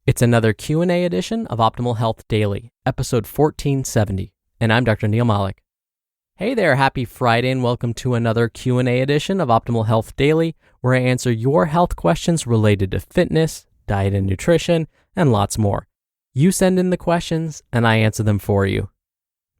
It's another Q&A edition of Optimal Health Daily, episode 1470, and I'm Dr. Neil Malik. Hey there, happy Friday, and welcome to another Q&A edition of Optimal Health Daily, where I answer your health questions related to fitness, diet and nutrition, and lots more. You send in the questions, and I answer them for you.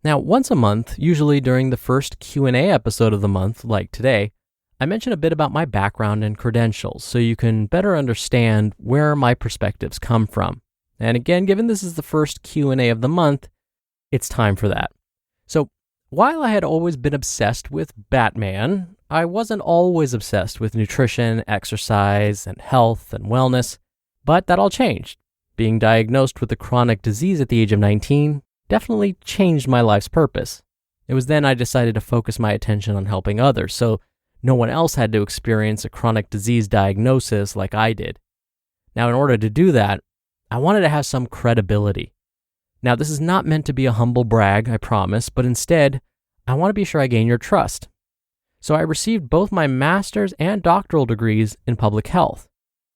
Now, once a month, usually during the first Q&A episode of the month, like today, I mention a bit about my background and credentials so you can better understand where my perspectives come from. And again, given this is the first Q&A of the month, it's time for that. So, while I had always been obsessed with Batman, I wasn't always obsessed with nutrition, exercise, and health and wellness, but that all changed. Being diagnosed with a chronic disease at the age of 19 definitely changed my life's purpose. It was then I decided to focus my attention on helping others, so no one else had to experience a chronic disease diagnosis like I did. Now, in order to do that, I wanted to have some credibility. Now, this is not meant to be a humble brag, I promise, but instead, I want to be sure I gain your trust. So I received both my master's and doctoral degrees in public health.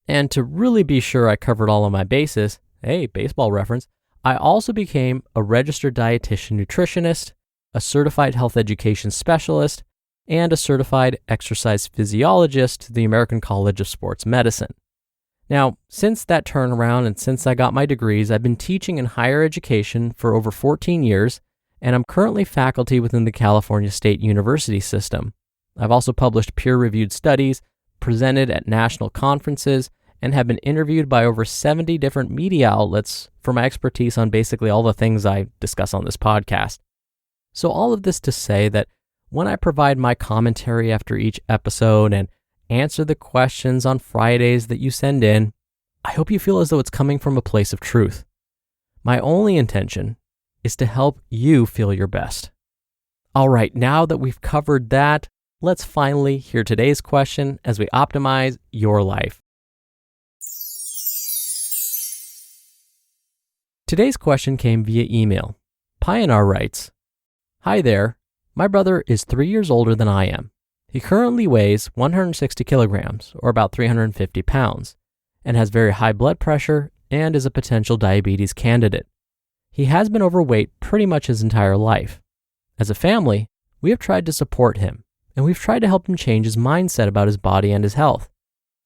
And to really be sure I covered all of my bases, hey, baseball reference, I also became a registered dietitian nutritionist, a certified health education specialist, and a certified exercise physiologist to the American College of Sports Medicine. Now, since that turnaround and since I got my degrees, I've been teaching in higher education for over 14 years, and I'm currently faculty within the California State University system. I've also published peer-reviewed studies, presented at national conferences, and have been interviewed by over 70 different media outlets for my expertise on basically all the things I discuss on this podcast. So all of this to say that when I provide my commentary after each episode and answer the questions on Fridays that you send in, I hope you feel as though it's coming from a place of truth. My only intention is to help you feel your best. All right, now that we've covered that, let's finally hear today's question as we optimize your life. Today's question came via email. Pioneer writes, "Hi there. My brother is 3 years older than I am. He currently weighs 160 kilograms, or about 350 pounds, and has very high blood pressure and is a potential diabetes candidate. He has been overweight pretty much his entire life. As a family, we have tried to support him, and we've tried to help him change his mindset about his body and his health.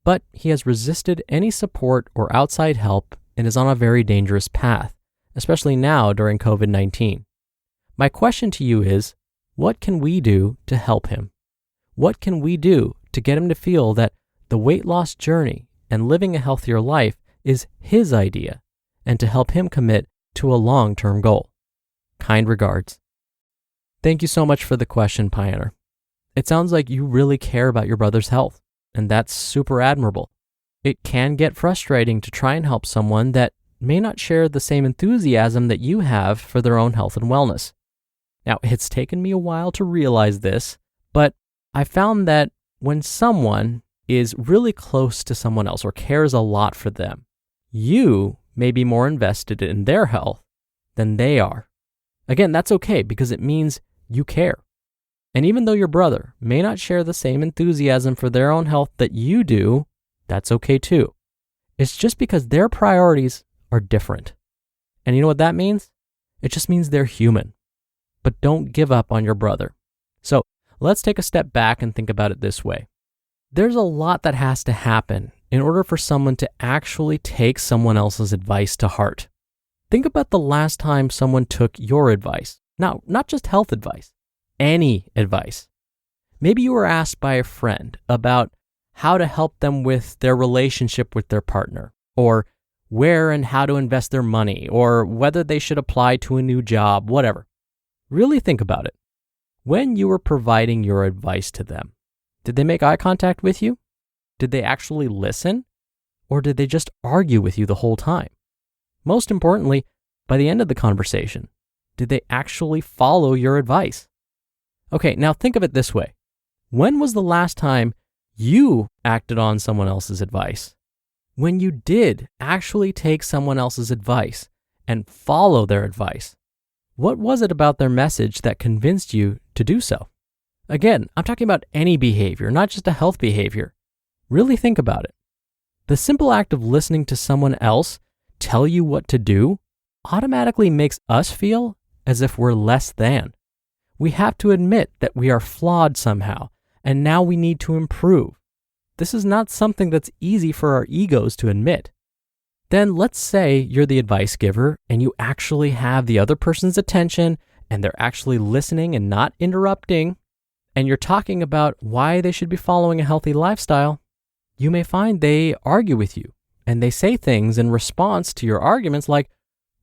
But he has resisted any support or outside help and is on a very dangerous path, especially now during COVID-19. My question to you is, what can we do to help him? What can we do to get him to feel that the weight loss journey and living a healthier life is his idea, and to help him commit to a long-term goal? Kind regards." Thank you so much for the question, Pioneer. It sounds like you really care about your brother's health, and that's super admirable. It can get frustrating to try and help someone that may not share the same enthusiasm that you have for their own health and wellness. Now, it's taken me a while to realize this, but I found that when someone is really close to someone else or cares a lot for them, you may be more invested in their health than they are. Again, that's okay because it means you care. And even though your brother may not share the same enthusiasm for their own health that you do, that's okay too. It's just because their priorities are different. And you know what that means? It just means they're human. But don't give up on your brother. So let's take a step back and think about it this way. There's a lot that has to happen in order for someone to actually take someone else's advice to heart. Think about the last time someone took your advice. Now, not just health advice, any advice. Maybe you were asked by a friend about how to help them with their relationship with their partner, or where and how to invest their money, or whether they should apply to a new job, whatever. Really think about it. When you were providing your advice to them, did they make eye contact with you? Did they actually listen? Or did they just argue with you the whole time? Most importantly, by the end of the conversation, did they actually follow your advice? Okay, now think of it this way. When was the last time you acted on someone else's advice? When you did actually take someone else's advice and follow their advice, what was it about their message that convinced you to do so? Again, I'm talking about any behavior, not just a health behavior. Really think about it. The simple act of listening to someone else tell you what to do automatically makes us feel as if we're less than. We have to admit that we are flawed somehow, and now we need to improve. This is not something that's easy for our egos to admit. Then let's say you're the advice giver and you actually have the other person's attention and they're actually listening and not interrupting, and you're talking about why they should be following a healthy lifestyle. You may find they argue with you and they say things in response to your arguments like,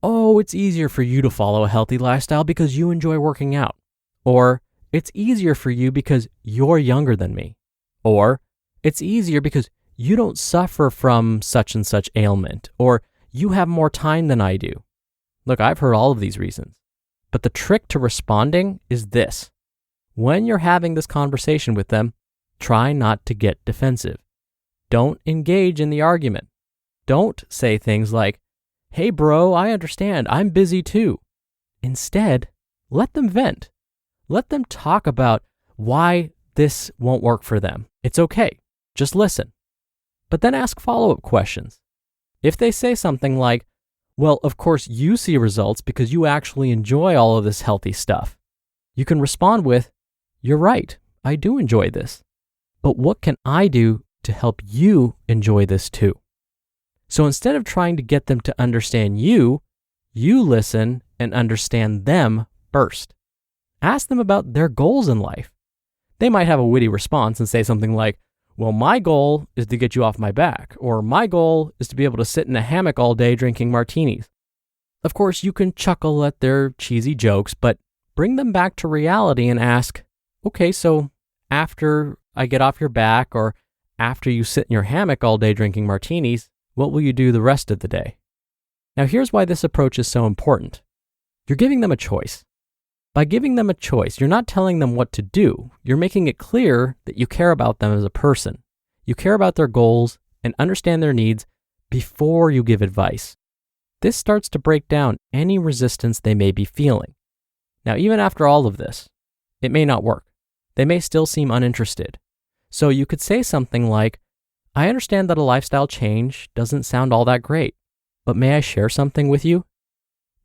"Oh, it's easier for you to follow a healthy lifestyle because you enjoy working out." Or, "It's easier for you because you're younger than me." Or, "It's easier because you don't suffer from such and such ailment." Or, "You have more time than I do." Look, I've heard all of these reasons. But the trick to responding is this. When you're having this conversation with them, try not to get defensive. Don't engage in the argument. Don't say things like, "Hey bro, I understand, I'm busy too." Instead, let them vent. Let them talk about why this won't work for them. It's okay. Just listen. But then ask follow-up questions. If they say something like, "Well, of course you see results because you actually enjoy all of this healthy stuff," you can respond with, "You're right, I do enjoy this. But what can I do to help you enjoy this too?" So instead of trying to get them to understand you listen and understand them first. Ask them about their goals in life. They might have a witty response and say something like, "Well, my goal is to get you off my back," or "My goal is to be able to sit in a hammock all day drinking martinis." Of course, you can chuckle at their cheesy jokes, but bring them back to reality and ask, "Okay, so after I get off your back or after you sit in your hammock all day drinking martinis, what will you do the rest of the day?" Now, here's why this approach is so important. You're giving them a choice. By giving them a choice, you're not telling them what to do. You're making it clear that you care about them as a person. You care about their goals and understand their needs before you give advice. This starts to break down any resistance they may be feeling. Now, even after all of this, it may not work. They may still seem uninterested. So you could say something like, "I understand that a lifestyle change doesn't sound all that great, but may I share something with you?"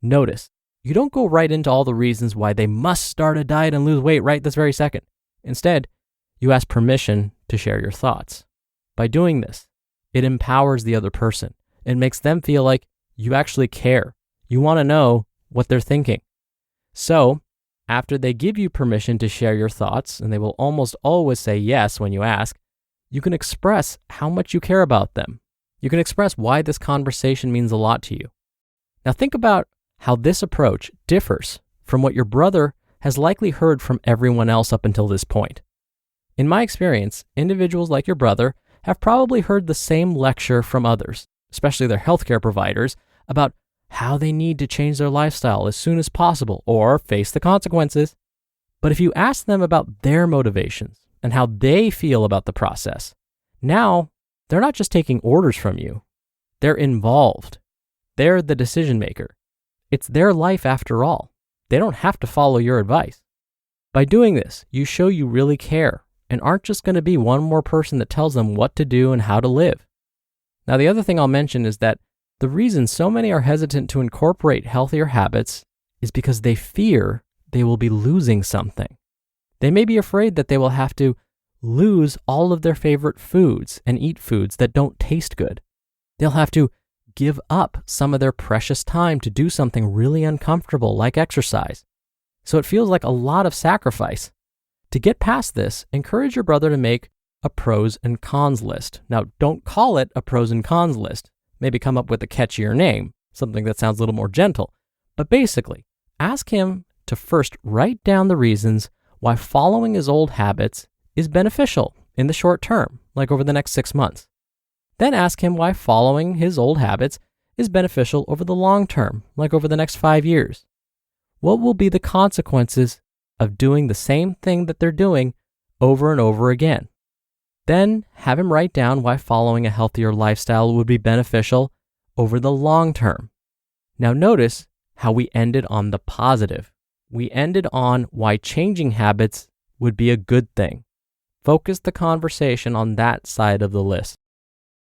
Notice, you don't go right into all the reasons why they must start a diet and lose weight right this very second. Instead, you ask permission to share your thoughts. By doing this, it empowers the other person. It makes them feel like you actually care. You want to know what they're thinking. So, after they give you permission to share your thoughts, and they will almost always say yes when you ask, you can express how much you care about them. You can express why this conversation means a lot to you. Now think about how this approach differs from what your brother has likely heard from everyone else up until this point. In my experience, individuals like your brother have probably heard the same lecture from others, especially their healthcare providers, about how they need to change their lifestyle as soon as possible or face the consequences. But if you ask them about their motivations and how they feel about the process, now they're not just taking orders from you. They're involved. They're the decision maker. It's their life after all. They don't have to follow your advice. By doing this, you show you really care and aren't just going to be one more person that tells them what to do and how to live. Now, the other thing I'll mention is that the reason so many are hesitant to incorporate healthier habits is because they fear they will be losing something. They may be afraid that they will have to lose all of their favorite foods and eat foods that don't taste good. They'll have to give up some of their precious time to do something really uncomfortable like exercise. So it feels like a lot of sacrifice. To get past this, encourage your brother to make a pros and cons list. Now, don't call it a pros and cons list. Maybe come up with a catchier name, something that sounds a little more gentle. But basically, ask him to first write down the reasons why following his old habits is beneficial in the short term, like over the next 6 months. Then ask him why following his old habits is beneficial over the long term, like over the next 5 years. What will be the consequences of doing the same thing that they're doing over and over again? Then have him write down why following a healthier lifestyle would be beneficial over the long term. Now notice how we ended on the positive. We ended on why changing habits would be a good thing. Focus the conversation on that side of the list.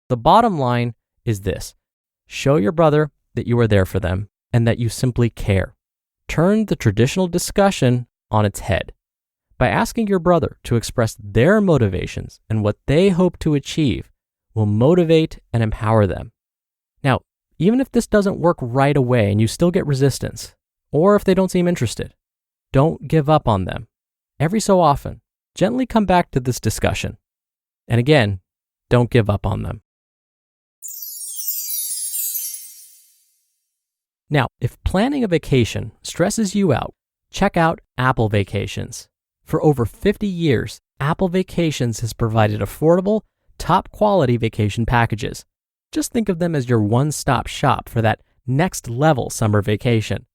The bottom line is this. Show your brother that you are there for them and that you simply care. Turn the traditional discussion on its head by asking your brother to express their motivations and what they hope to achieve will motivate and empower them. Now, even if this doesn't work right away and you still get resistance, or if they don't seem interested, don't give up on them. Every so often, gently come back to this discussion. And again, don't give up on them. Now, if planning a vacation stresses you out, check out Apple Vacations. For over 50 years, Apple Vacations has provided affordable, top-quality vacation packages. Just think of them as your one-stop shop for that next-level summer vacation.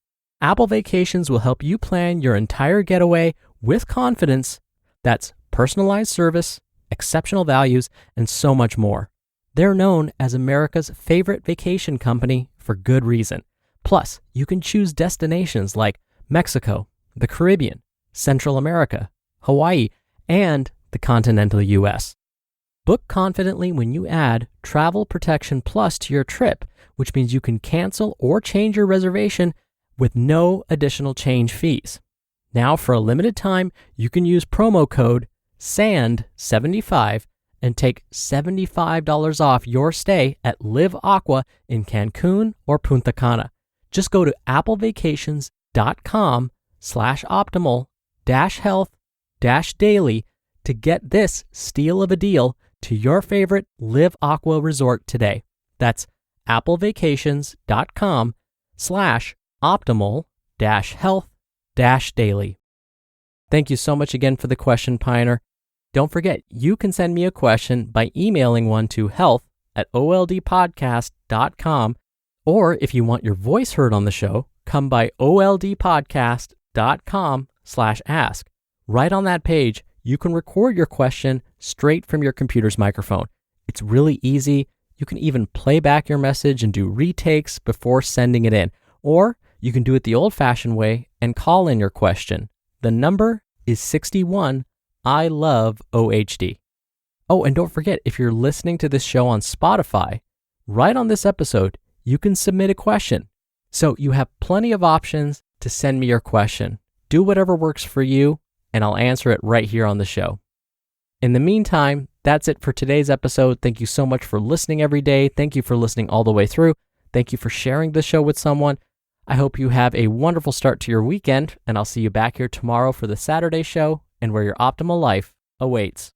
Apple Vacations will help you plan your entire getaway with confidence. That's personalized service, exceptional values, and so much more. They're known as America's favorite vacation company for good reason. Plus, you can choose destinations like Mexico, the Caribbean, Central America, Hawaii, and the continental US. Book confidently when you add Travel Protection Plus to your trip, which means you can cancel or change your reservation with no additional change fees. Now, for a limited time, you can use promo code SAND75 and take $75 off your stay at Live Aqua in Cancun or Punta Cana. Just go to applevacations.com/optimal-health-daily to get this steal of a deal to your favorite Live Aqua resort today. That's applevacations.com/optimal-health-daily. Thank you so much again for the question, Pioneer. Don't forget, you can send me a question by emailing one to health@oldpodcast.com, or if you want your voice heard on the show, come by oldpodcast.com/ask. Right on that page, you can record your question straight from your computer's microphone. It's really easy. You can even play back your message and do retakes before sending it in. Or you can do it the old-fashioned way and call in your question. The number is 61 I love OHD. Oh, and don't forget, if you're listening to this show on Spotify, right on this episode, you can submit a question. So you have plenty of options to send me your question. Do whatever works for you, and I'll answer it right here on the show. In the meantime, that's it for today's episode. Thank you so much for listening every day. Thank you for listening all the way through. Thank you for sharing the show with someone. I hope you have a wonderful start to your weekend, and I'll see you back here tomorrow for the Saturday show and where your optimal life awaits.